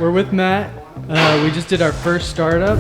we're with Matt. We just did our first startup.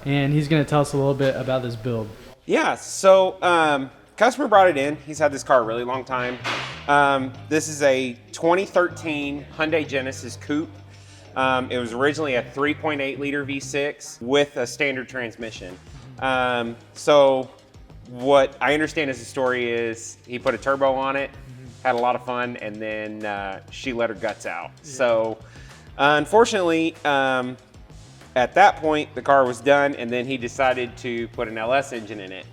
And he's going to tell us a little bit about this build. Yeah, so customer brought it in. He's had this car a really long time. This is a 2013 Hyundai Genesis Coupe. It was originally a 3.8 liter V6 with a standard transmission. So what I understand as the story is he put a turbo on it, had a lot of fun, and then she let her guts out. Yeah. So unfortunately, at that point, the car was done, and then he decided to put an LS engine in it.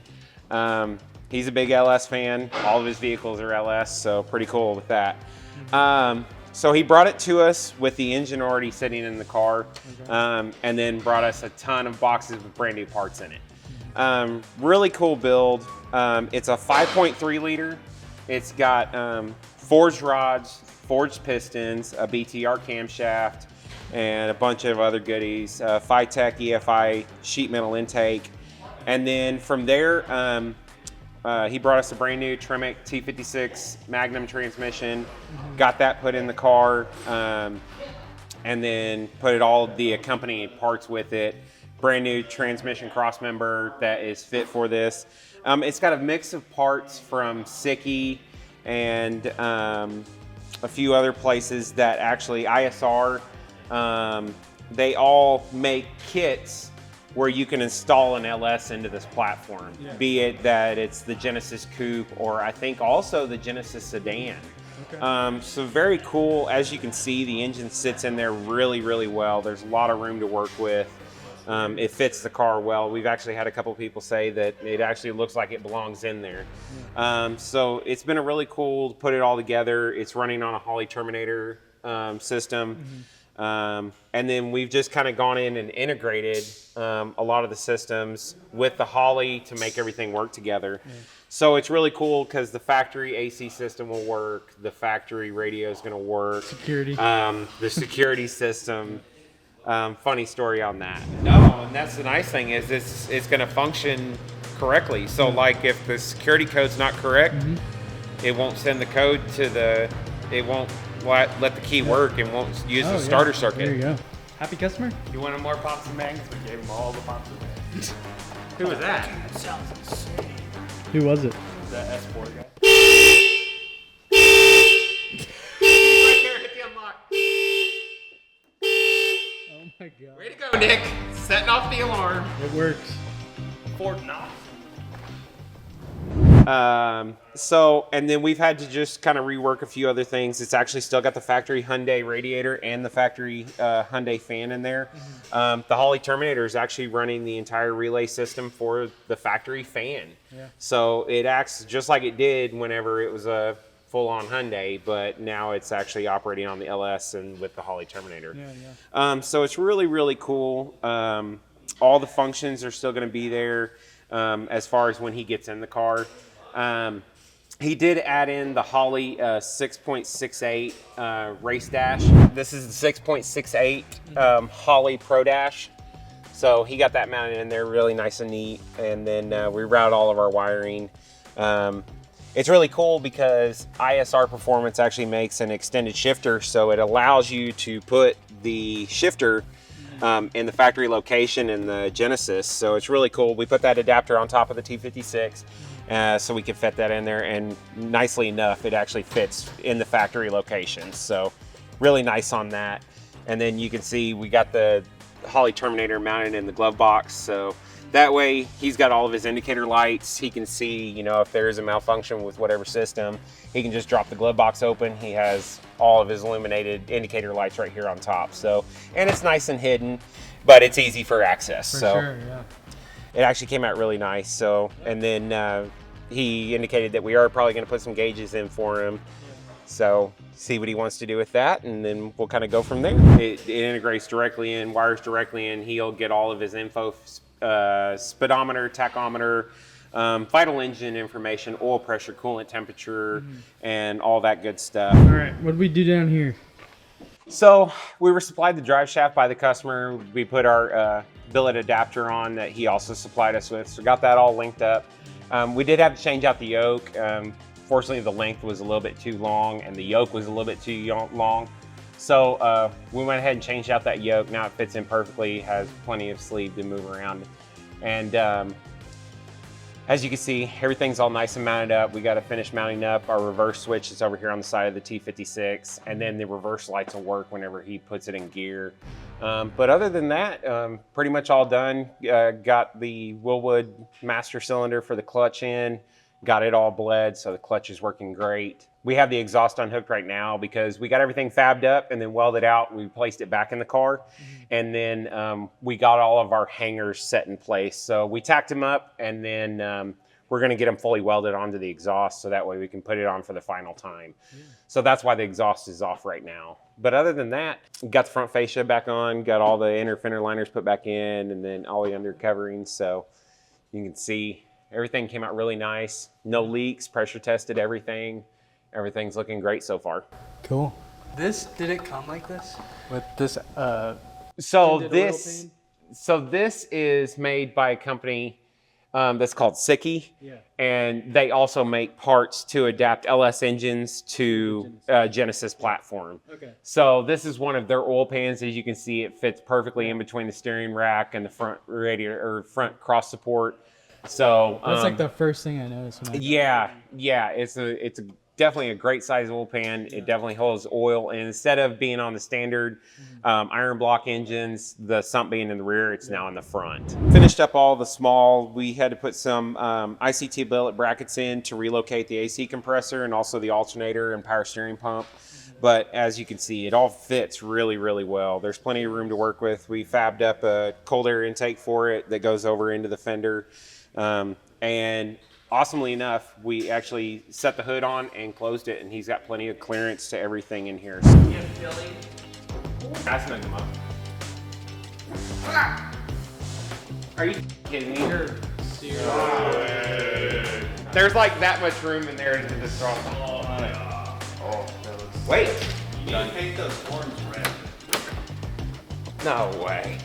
He's a big LS fan. All of his vehicles are LS, so pretty cool with that. So he brought it to us with the engine already sitting in the car, and then brought us a ton of boxes with brand new parts in it. Really cool build. It's a 5.3 liter. It's got forged rods, forged pistons, a BTR camshaft, and a bunch of other goodies, Phytech EFI sheet metal intake. And then from there, he brought us a brand new Tremec T56 Magnum transmission, got that put in the car, and then put all the accompanying parts with it. Brand new transmission crossmember that is fit for this. It's got a mix of parts from Siki and a few other places that actually ISR, they all make kits where you can install an LS into this platform, be it that it's the Genesis Coupe or I think also the Genesis Sedan. Okay. So very cool. As you can see, the engine sits in there really, really well. There's a lot of room to work with. It fits the car well. We've actually had a couple people say that it actually looks like it belongs in there. So it's been a really cool to put it all together. It's running on a Holley Terminator system. And then we've just kind of gone in and integrated a lot of the systems with the Holley to make everything work together. So it's really cool because the factory AC system will work, the factory radio is going to work. Security. The security system. Funny story on that. No, and that's the nice thing is it's going to function correctly. So like if the security code's not correct, it won't send the code to the, it won't let the key work and won't use the starter circuit. There you go. Happy customer? You wanted more pops and bangs? We gave him all the pops and bangs. Who was that? That sounds insane. Who was it? The S4 guy. Right there, hit the unlock. Oh my god. Way to go, Nick. Setting off the alarm. It works. Ford Knox. So, and then we've had to just kind of rework a few other things. It's actually still got the factory Hyundai radiator and the factory Hyundai fan in there. The Holley Terminator is actually running the entire relay system for the factory fan. So it acts just like it did whenever it was a full-on Hyundai, but now it's actually operating on the LS and with the Holley Terminator. So it's really, really cool. All the functions are still going to be there as far as when he gets in the car. He did add in the Holley 6.68 race dash. This is the 6.68 Holley Pro Dash. So he got that mounted in there really nice and neat. And then we routed all of our wiring. It's really cool because ISR Performance actually makes an extended shifter. So it allows you to put the shifter in the factory location in the Genesis. So it's really cool. We put that adapter on top of the T56. So we can fit that in there, and nicely enough, it actually fits in the factory location. So really nice on that. And then you can see we got the Holley Terminator mounted in the glove box. So that way he's got all of his indicator lights. He can see, you know, if there is a malfunction with whatever system, he can just drop the glove box open. He has all of his illuminated indicator lights right here on top. So, and it's nice and hidden, but it's easy for access. For so sure, yeah. It actually came out really nice. So, and then he indicated that we are probably going to put some gauges in for him. So see what he wants to do with that, and then we'll kind of go from there. It integrates directly in, wires directly in. He'll get all of his info, speedometer, tachometer, vital engine information, oil pressure, coolant temperature, and all that good stuff. All right, what do we do down here? So we were supplied the drive shaft by the customer. We put our billet adapter on that he also supplied us with. So got that all linked up. We did have to change out the yoke. Fortunately, the length was a little bit too long and the yoke was a little bit too long. So we went ahead and changed out that yoke. Now it fits in perfectly, has plenty of sleeve to move around. And as you can see, everything's all nice and mounted up. We got to finish mounting up. Our reverse switch is over here on the side of the T56, and then the reverse lights will work whenever he puts it in gear. But other than that, pretty much all done. Got the Willwood master cylinder for the clutch in, got it all bled, so the clutch is working great. We have the exhaust unhooked right now because we got everything fabbed up and then welded out. We placed it back in the car, and then we got all of our hangers set in place. So we tacked them up, and then we're going to get them fully welded onto the exhaust so that way we can put it on for the final time. So that's why the exhaust is off right now. But other than that, got the front fascia back on, got all the inner fender liners put back in, and then all the under coverings. So you can see everything came out really nice. No leaks, pressure tested everything. Everything's looking great so far. Cool. Did it come like this? With this, So Tinted this is made by a company that's called Siki. Yeah. And they also make parts to adapt LS engines to Genesis platform. Okay. So this is one of their oil pans. As you can see, it fits perfectly in between the steering rack and the front radiator or front cross support. So That's like the first thing I noticed when I yeah, it's definitely a great size oil pan. It definitely holds oil, and instead of being on the standard iron block engines, the sump being in the rear, it's now in the front. Finished up all the small. We had to put some ICT billet brackets in to relocate the AC compressor and also the alternator and power steering pump. But as you can see, it all fits really, really well. There's plenty of room to work with. We fabbed up a cold air intake for it that goes over into the fender. And awesomely enough, we actually set the hood on and closed it, and he's got plenty of clearance to everything in here. I snug him up. Are you kidding me? There's like that much room in there to just throw them. Wait. You need to paint those horns red. No way.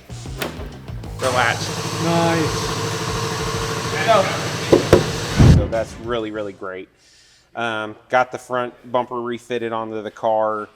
Relax. Nice. So that's really, really great. Got the front bumper refitted onto the car.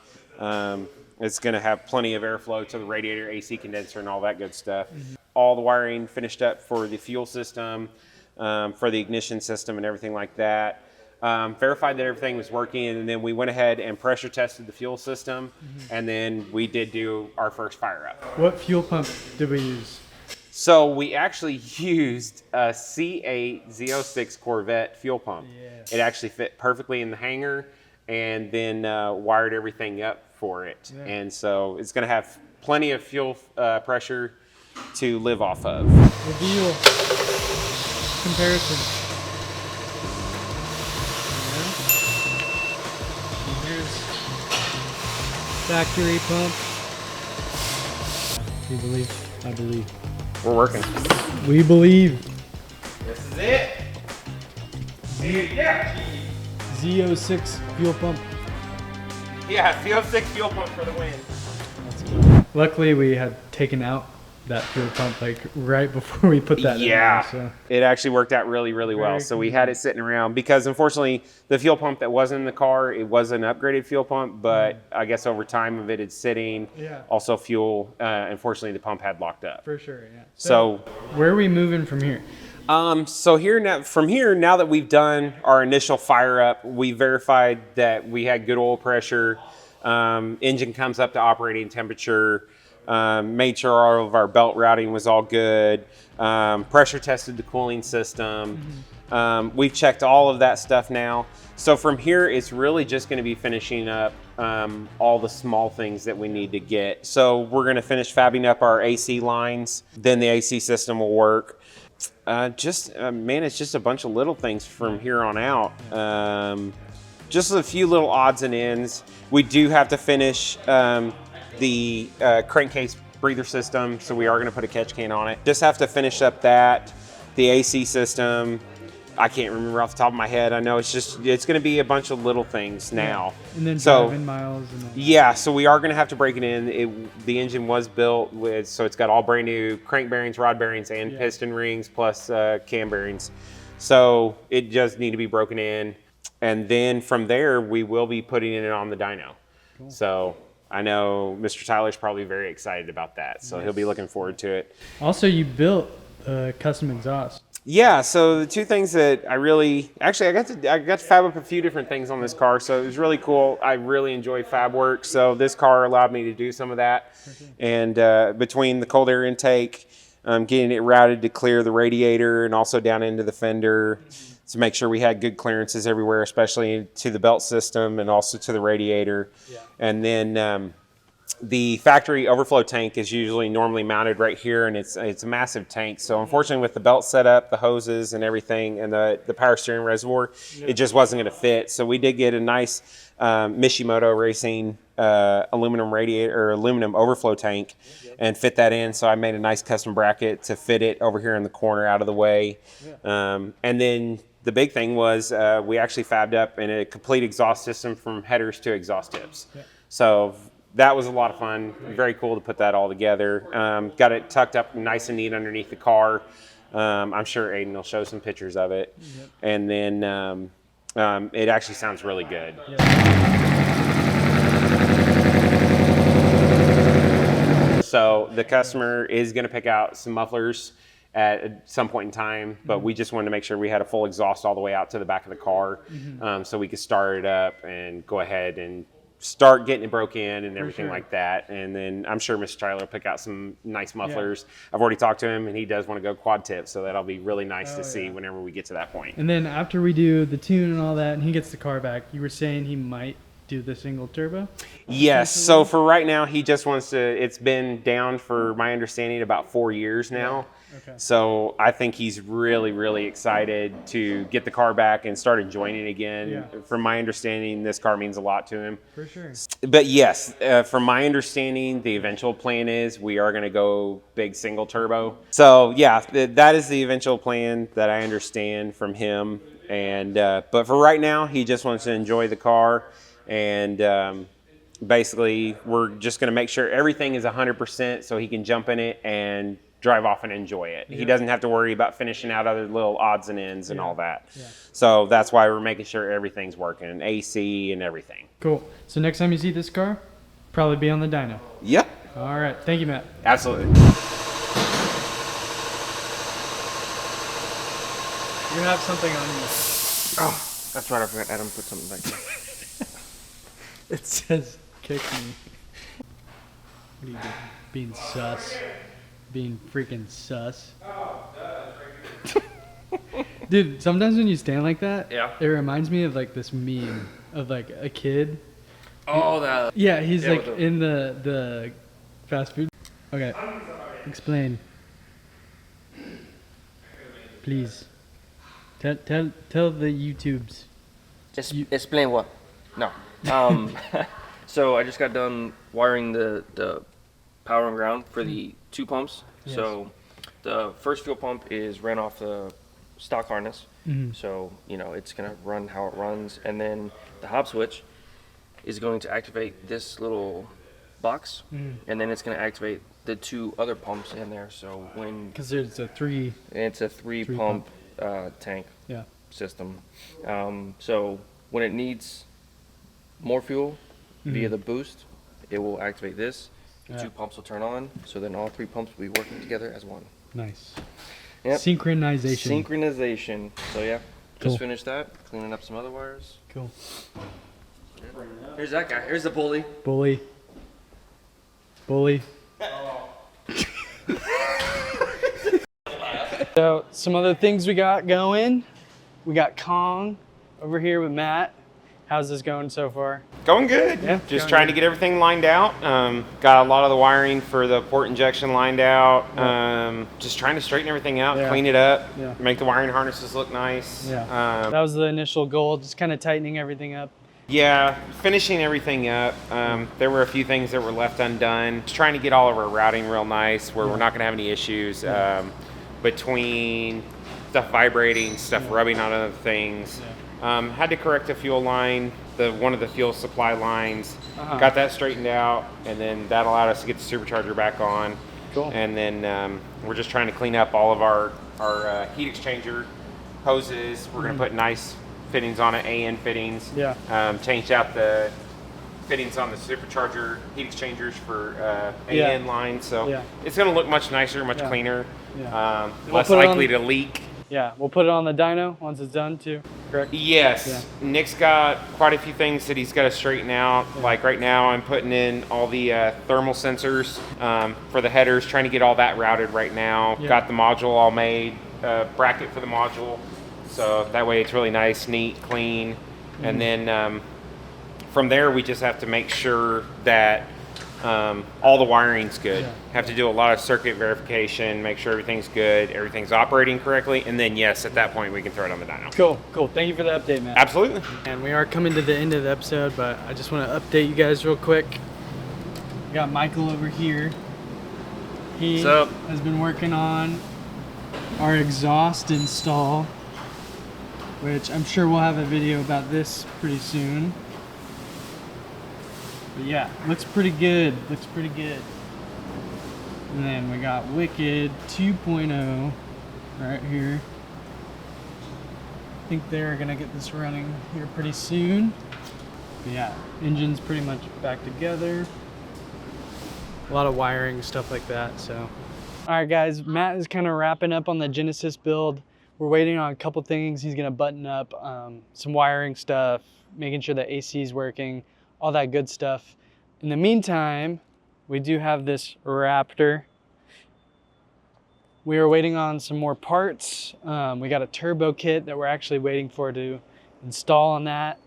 It's going to have plenty of airflow to the radiator, AC condenser, and all that good stuff. All the wiring finished up for the fuel system, for the ignition system, and everything like that. Verified that everything was working, and then we went ahead and pressure tested the fuel system, and then we did do our first fire up. What fuel pump did we use? So we actually used a C8 Z06 Corvette fuel pump. Yeah. It actually fit perfectly in the hangar, and then wired everything up for it. Yeah. And so it's going to have plenty of fuel pressure to live off of. Reveal. Comparison. Yeah. Here's factory pump. We believe. I believe. We're working. We believe. This is it. Yeah. Z06 fuel pump. Yeah, CO6 fuel pump for the win. That's cool. Luckily, we had taken out that fuel pump like right before we put that in there, so. It actually worked out really, really well. Very So we had it sitting around because unfortunately the fuel pump that was in the car, it was an upgraded fuel pump, but I guess over time of it sitting, Yeah. also fuel, unfortunately the pump had locked up. For sure, yeah. So where are we moving from here? So here now, from here, now that we've done our initial fire up, we verified that we had good oil pressure, engine comes up to operating temperature, made sure all of our belt routing was all good, pressure tested the cooling system. We've checked all of that stuff now. So from here, it's really just going to be finishing up all the small things that we need to get. So we're going to finish fabbing up our AC lines, then the AC system will work. Man, it's just a bunch of little things from here on out. just a few little odds and ends. We do have to finish the crankcase breather system, so we are going to put a catch can on it. Just have to finish up that, the AC system. I can't remember off the top of my head. I know it's going to be a bunch of little things now. And then so driving miles. And all that. yeah, so we are going to have to break it in. The engine was built with, so it's got all brand new crank bearings, rod bearings, and piston rings, plus cam bearings. So it does need to be broken in. And then from there, we will be putting it on the dyno. Cool. So I know Mr. Tyler's probably very excited about that. So he'll be looking forward to it. Also, you built a custom exhaust. Yeah, so the two things that I got to fab up a few different things on this car, so it was really cool. I really enjoy fab work, so this car allowed me to do some of that. And between the cold air intake, getting it routed to clear the radiator and also down into the fender to make sure we had good clearances everywhere, especially to the belt system and also to the radiator. Yeah. And then the factory overflow tank is normally mounted right here, and it's a massive tank. So unfortunately, with the belt setup, the hoses and everything, and the power steering reservoir, it just wasn't going to fit. So we did get a nice Mishimoto Racing aluminum radiator or aluminum overflow tank and fit that in. So I made a nice custom bracket to fit it over here in the corner out of the way. And then the big thing was we actually fabbed up in a complete exhaust system from headers to exhaust tips. So that was a lot of fun. Very cool to put that all together. Got it tucked up nice and neat underneath the car. I'm sure Aiden will show some pictures of it. Yep. And then it actually sounds really good. Yep. So the customer is going to pick out some mufflers at some point in time, but we just wanted to make sure we had a full exhaust all the way out to the back of the car, so we could start it up and go ahead and start getting it broke in and everything like that. And then I'm sure Mr. Tyler will pick out some nice mufflers. I've already talked to him, and he does want to go quad tip, so that'll be really nice to see whenever we get to that point. And then after we do the tune and all that, and he gets the car back, you were saying he might do the single turbo? Yes. So for right now, he just wants to. It's been down, for my understanding, about 4 years now. Okay. So I think he's really, really excited to get the car back and start enjoying it again. Yeah. From my understanding, this car means a lot to him. For sure. But yes, from my understanding, the eventual plan is we are going to go big single turbo. So yeah, that is the eventual plan that I understand from him. And but for right now, he just wants to enjoy the car. And basically, we're just going to make sure everything is 100% so he can jump in it and drive off and enjoy it. Yeah. He doesn't have to worry about finishing out other little odds and ends and all that. Yeah. So that's why we're making sure everything's working, AC and everything. Cool. So next time you see this car, probably be on the dyno. Yep. All right. Thank you, Matt. Absolutely. You have something on you. Oh, that's right. I forgot Adam put something back there. It says, kick me. What are you doing? Being sus. Being freaking sus. Dude, sometimes when you stand like that, it reminds me of like this meme of like a kid. Oh, that. Yeah, he's like in the fast food. Okay, explain. Please. Tell the YouTubes. Explain what? No. So I just got done wiring the power and ground for the 2 pumps. Yes. So the first fuel pump is ran off the stock harness. Mm-hmm. So, it's going to run how it runs. And then the hop switch is going to activate this little box. Mm-hmm. And then it's going to activate the 2 other pumps in there. So when... Because it's a 3... It's a 3 pump tank system. So when it needs more fuel via the boost, it will activate this. The 2 pumps will turn on, so then all 3 pumps will be working together as one. Nice. Yep. Synchronization. So yeah, just finished that, cleaning up some other wires. Cool. Here's that guy. Here's the bully. Bully. So some other things we got going. We got Kong over here with Matt. How's this going so far? Going good. Yeah, Just going trying good. to get everything lined out. Got a lot of the wiring for the port injection lined out. Just trying to straighten everything out, Yeah. clean it up, Yeah. make the wiring harnesses look nice. Yeah. That was the initial goal, just kind of tightening everything up. Yeah, finishing everything up. There were a few things that were left undone. Just trying to get all of our routing real nice where we're not going to have any issues between stuff vibrating, stuff rubbing on other things. Had to correct a fuel line, one of the fuel supply lines. Got that straightened out, and then that allowed us to get the supercharger back on. Cool. And then we're just trying to clean up all of our heat exchanger hoses. We're going to put nice fittings on it, AN fittings. Yeah. Changed out the fittings on the supercharger heat exchangers for Yeah. AN lines. So Yeah. it's going to look much nicer, much Yeah. cleaner, Yeah. less put it likely on- to leak. Yeah, we'll put it on the dyno once it's done too, correct? Yes. Nick's got quite a few things that he's got to straighten out. Like right now, I'm putting in all the thermal sensors for the headers, trying to get all that routed right now. Yeah. Got the module all made, bracket for the module. So that way it's really nice, neat, clean. And then from there, we just have to make sure that all the wiring's good. Yeah. Have to do a lot of circuit verification, make sure everything's good, everything's operating correctly. And then, yes, at that point, we can throw it on the dyno. Cool. Thank you for the update, man. Absolutely. And we are coming to the end of the episode, but I just want to update you guys real quick. We got Michael over here. He What's up? has been working on our exhaust install, which I'm sure we'll have a video about this pretty soon. But yeah, looks pretty good. And then we got Wicked 2.0 right here. I think they're gonna get this running here pretty soon. But yeah, engine's pretty much back together. A lot of wiring, stuff like that, so. All right guys, Matt is kind of wrapping up on the Genesis build. We're waiting on a couple things. He's gonna button up some wiring stuff, making sure the AC is working, all that good stuff. In the meantime, we do have this Raptor. We are waiting on some more parts. We got a turbo kit that we're actually waiting for to install on that.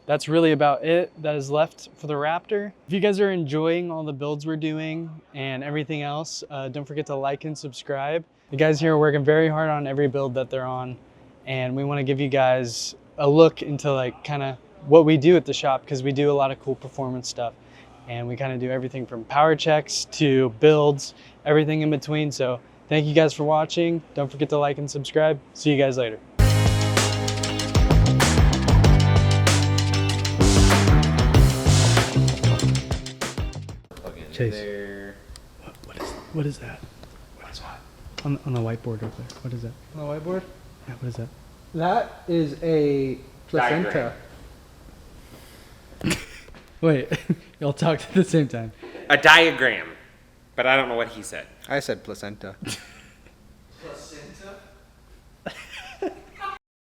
That's really about it that is left for the Raptor. If you guys are enjoying all the builds we're doing and everything else, don't forget to like and subscribe. The guys here are working very hard on every build that they're on, and we want to give you guys a look into like kind of what we do at the shop, because we do a lot of cool performance stuff, and we kind of do everything from power checks to builds, everything in between. So thank you guys for watching. Don't forget to like and subscribe. See you guys later. Chase. What is that? What is what? On the whiteboard over there. What is that? On the whiteboard? Yeah, what is that? That is a placenta. Wait, y'all talked at the same time. A diagram, but I don't know what he said. I said placenta.